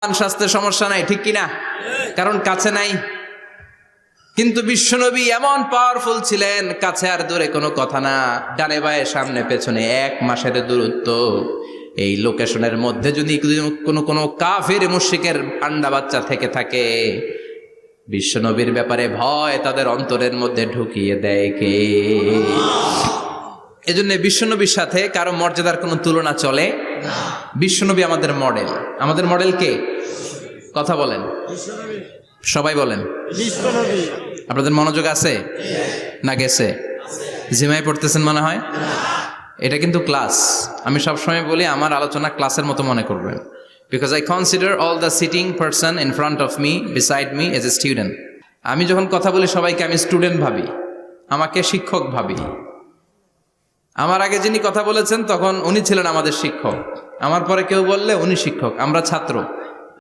স্বাস্থ্যের সমস্যা নাই, ঠিক কিনা? কারণ কাছে নাই। কিন্তু বিশ্বনবী এমন পাওয়ারফুল ছিলেন, কাছে আর দূরে কোনো কথা না, ডানে বায়ে সামনে পেছনে 1 মাসের দূরত্ব। এই লোকেশনের মধ্যে যদি কোনো কাফির মুশরিকের আন্ডা বাচ্চা থেকে থাকে, বিশ্বনবীর ব্যাপারে ভয় তাদের অন্তরের মধ্যে ঢুকিয়ে দেয় কে? এজন্য বিশ্বনবীর সাথে কারো মর্যাদার কোনো তুলনা চলে না। বিশ্বনবী আমাদের মডেল। আমাদের মডেল কে? কথা বলেন, সবাই বলেন। আপনাদের মনোযোগ আছে না গেছে? জিমাই পড়তেছেন মনে হয়। এটা কিন্তু ক্লাস। আমি সবসময় বলি আমার আলোচনা ক্লাসের মতো মনে করবেন, because I consider all the sitting person in front of me beside me as a student. আমি যখন কথা বলি সবাইকে আমি স্টুডেন্ট ভাবি, আমাকে শিক্ষক ভাবি। আমার আগে যিনি কথা বলেছেন তখন উনি ছিলেন আমাদের শিক্ষক, আমার পরে কেউ বললে উনি শিক্ষক, আমরা ছাত্র।